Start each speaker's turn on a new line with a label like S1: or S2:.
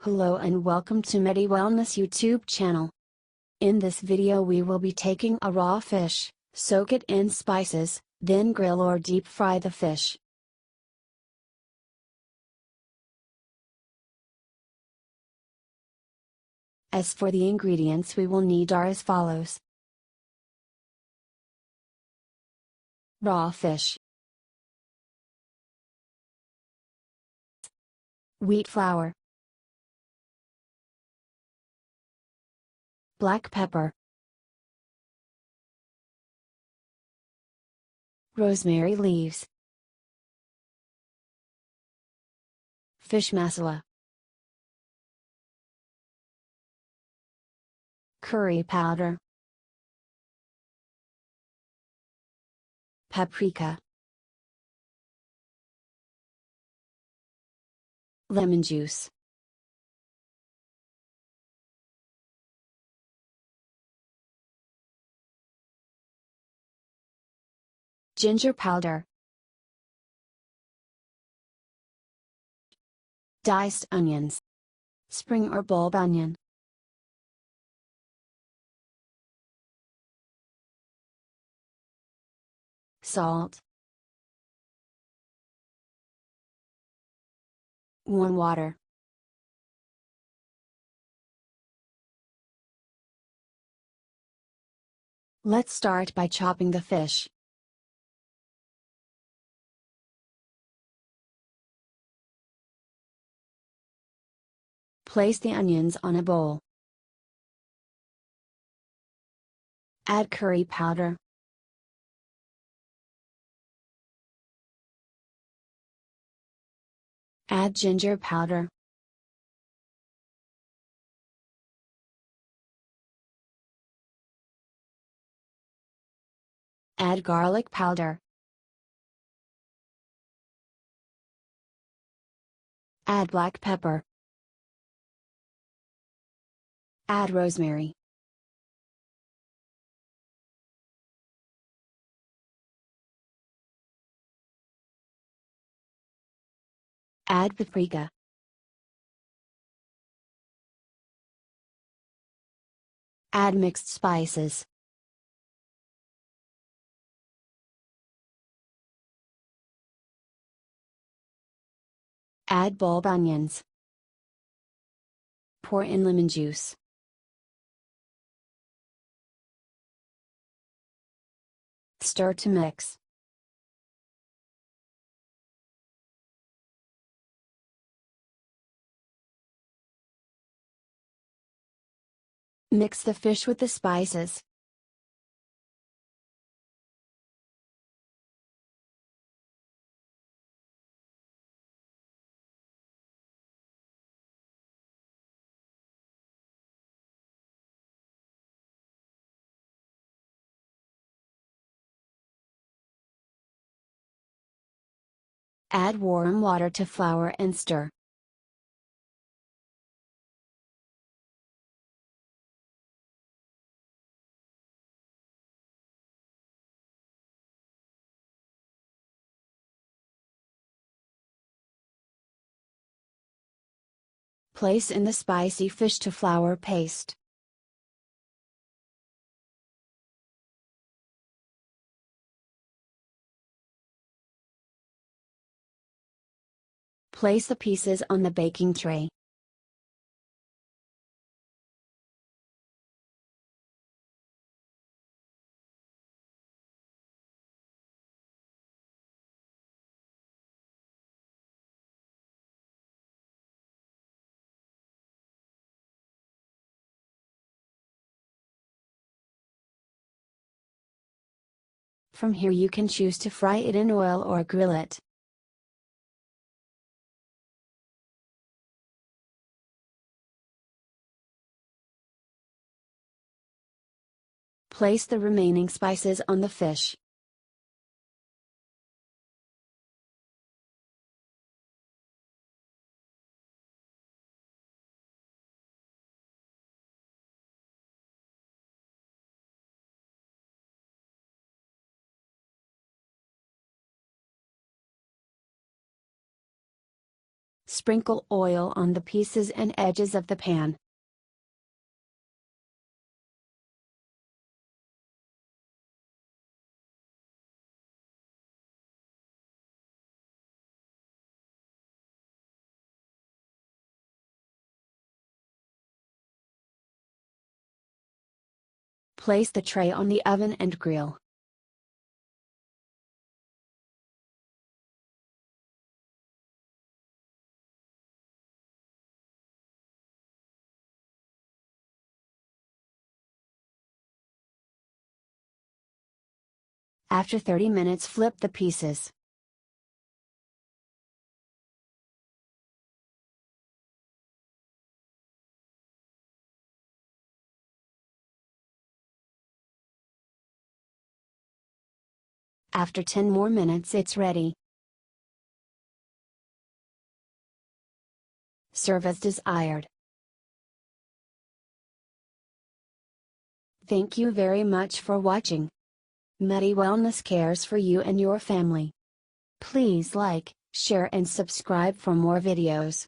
S1: Hello and welcome to Medy Wellness YouTube channel. In this video we will be taking a raw fish, soak it in spices, then grill or deep fry the fish. As for the ingredients we will need are as follows. Raw fish, wheat flour, black pepper, rosemary leaves, fish masala, curry powder, paprika, lemon juice, ginger powder, diced onions, spring or bulb onion, salt, warm water. Let's start by chopping the fish. Place the onions on a bowl. Add curry powder. Add ginger powder. Add garlic powder. Add black pepper. Add rosemary. Add paprika. Add mixed spices. Add bulb onions. Pour in lemon juice. Stir to mix. Mix the fish with the spices. Add warm water to flour and stir. Place in the spicy fish to flour paste. Place the pieces on the baking tray. From here you can choose to fry it in oil or grill it. Place the remaining spices on the fish. Sprinkle oil on the pieces and edges of the pan. Place the tray on the oven and grill. After 30 minutes, flip the pieces. After 10 more minutes, it's ready. Serve as desired. Thank you very much for watching. Medy Wellness cares for you and your family. Please like, share and subscribe for more videos.